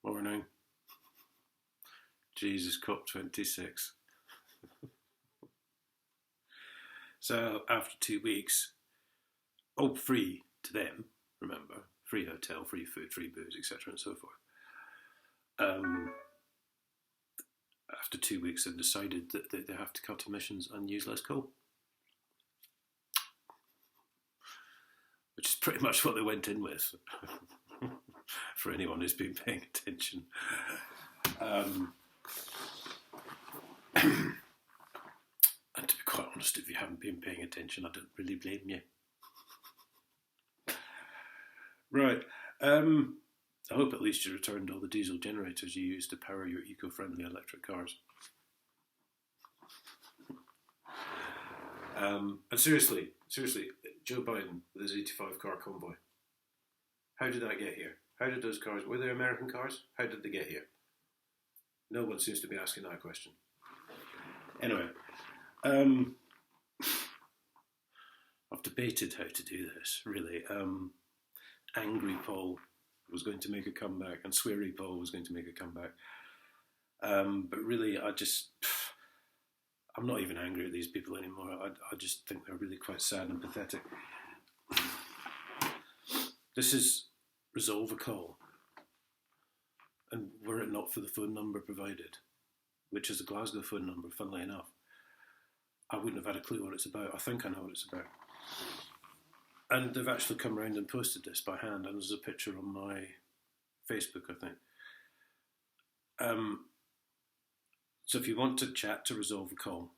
Morning. Jesus, COP26. So after 2 weeks, all free to them, remember, free hotel, free food, free booze, etc. and so forth. After 2 weeks, they've decided that they have to cut emissions and use less coal. Which is pretty much what they went in with, for anyone who's been paying attention. And to be quite honest, if you haven't been paying attention, I don't really blame you. Right. I hope at least you returned all the diesel generators you used to power your eco-friendly electric cars. And seriously, Joe Biden with his 85 car convoy. How did that get here? How did those cars, were they American cars? How did they get here? No one seems to be asking that question. Anyway, I've debated how to do this, really. Angry Paul was going to make a comeback and Sweary Paul was going to make a comeback. But really, I'm not even angry at these people anymore. I just think they're really quite sad and pathetic. This is Resolve a Call. And were it not for the phone number provided, which is a Glasgow phone number, funnily enough, I wouldn't have had a clue what it's about. I think I know what it's about. And they've actually come around and posted this by hand, and there's a picture on my Facebook, I think. So if you want to chat to Resolve a Call,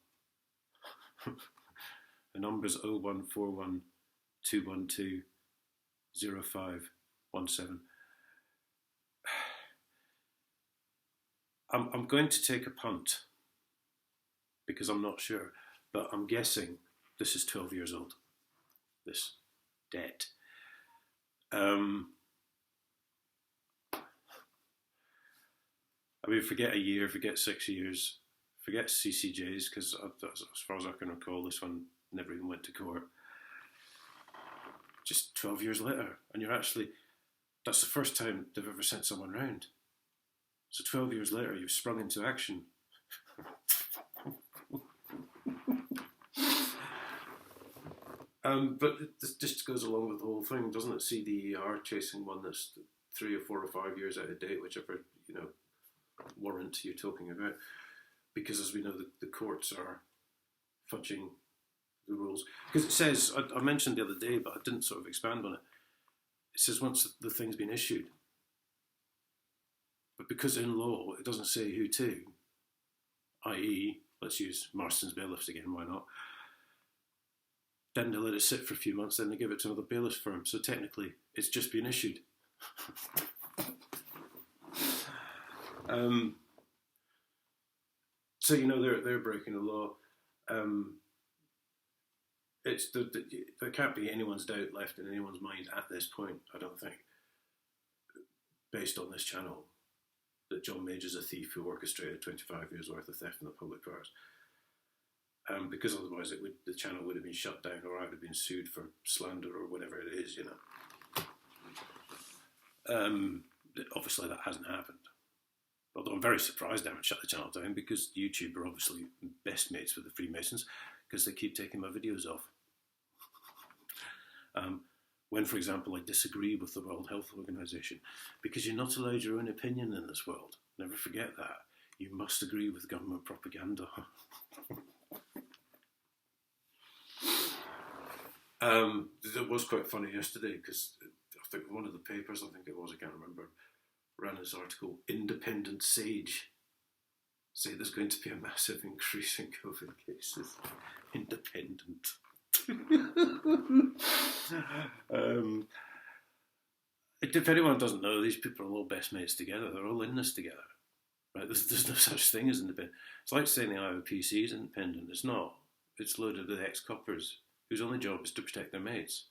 the number's 0141 212 0517. I'm going to take a punt because I'm not sure, but I'm guessing this is 12 years old, this debt. I mean, forget a year, forget 6 years, forget CCJs, because as far as I can recall, this one never even went to court. Just 12 years later, and you're actually, that's the first time they've ever sent someone round. So 12 years later, you've sprung into action. But this just goes along with the whole thing, doesn't it? CDER chasing one that's 3 or 4 or 5 years out of date, whichever, warrant you're talking about. Because as we know, the courts are fudging the rules. Because it says, I mentioned the other day, but I didn't sort of expand on it. It says once the thing's been issued. But because in law, it doesn't say who to, i.e., let's use Marston's bailiffs again, why not? Then they let it sit for a few months, then they give it to another bailiff firm. So technically, it's just been issued. So, they're breaking the law. There can't be anyone's doubt left in anyone's mind at this point, I don't think, based on this channel, that John Major's a thief who orchestrated 25 years worth of theft in the public purse. Because otherwise the channel would have been shut down, or I would have been sued for slander or whatever it is, Obviously that hasn't happened. Although I'm very surprised they haven't shut the channel down, because YouTube are obviously best mates with the Freemasons, because they keep taking my videos off. When, for example, I disagree with the World Health Organization, because you're not allowed your own opinion in this world. Never forget that. You must agree with government propaganda. It was quite funny yesterday, because I think one of the papers, I can't remember, ran this article, Independent Sage say there's going to be a massive increase in COVID cases. Independent. If anyone doesn't know, these people are all best mates together. They're all in this together. Right? There's no such thing as independent. It's like saying the IOPC is independent. It's not. It's loaded with ex-coppers whose only job is to protect their mates.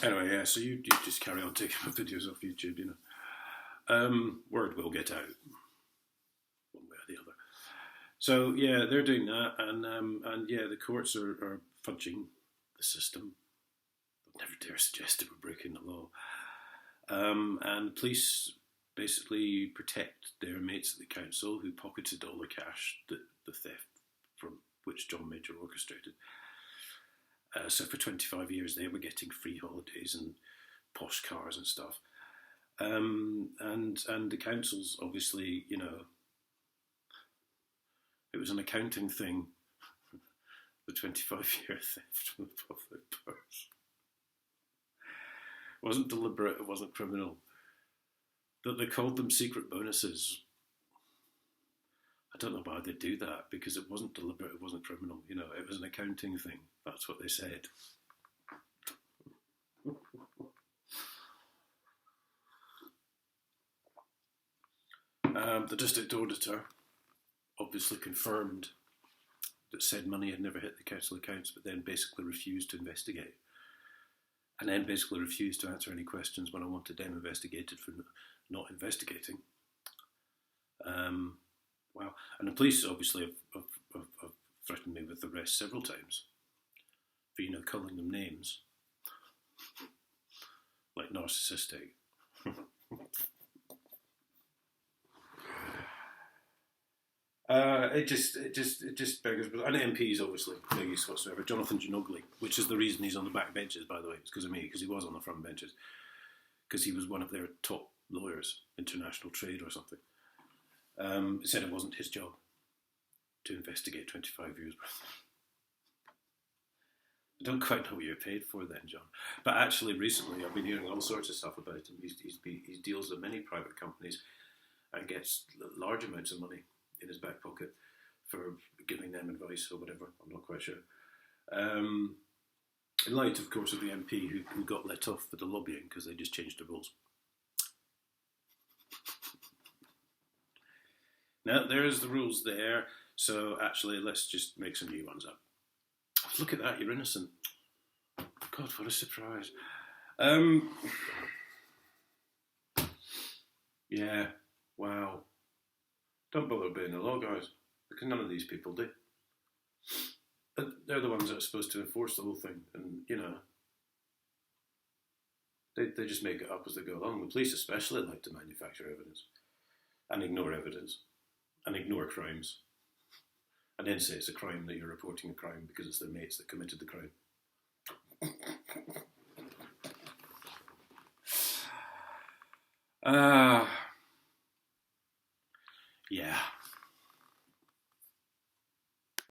Anyway, yeah, so you just carry on taking my videos off YouTube, Word will get out, one way or the other. So, yeah, they're doing that, and yeah, the courts are fudging the system. They'll never dare suggest they were breaking the law. And police basically protect their mates at the council who pocketed all the cash that the theft from which John Major orchestrated. So for 25 years they were getting free holidays and posh cars and stuff. And the councils, obviously, you know, it was an accounting thing, the 25-year theft from the public purse. It wasn't deliberate, it wasn't criminal. That they called them secret bonuses, I don't know why they do that, because it wasn't deliberate, it wasn't criminal, you know, it was an accounting thing. That's what they said. The district auditor obviously confirmed that said money had never hit the council accounts, but then basically refused to investigate. And then basically refused to answer any questions when I wanted them investigated for not investigating. Wow. And the police obviously have threatened me with arrest several times for, you know, calling them names. Like narcissistic. It just beggars. And MPs, obviously, no use whatsoever. Jonathan Ginogly, which is the reason he's on the back benches, by the way. It's because of me, because he was on the front benches. Because he was one of their top lawyers, international trade or something. Said it wasn't his job to investigate 25 years worth. I don't quite know what you're paid for then, John. But actually, recently, I've been hearing all sorts of stuff about him. He deals with many private companies and gets large amounts of money in his back pocket for giving them advice or whatever. I'm not quite sure. In light, of course, of the MP who got let off for the lobbying because they just changed the rules. Now, there's the rules there, so actually, let's just make some new ones up. Look at that, you're innocent. God, what a surprise. Yeah, wow. Don't bother obeying the law, guys, because none of these people do. They're the ones that are supposed to enforce the whole thing, and, you know, they just make it up as they go along. The police especially like to manufacture evidence, and ignore evidence, and ignore crimes, and then say it's a crime that you're reporting a crime because it's their mates that committed the crime.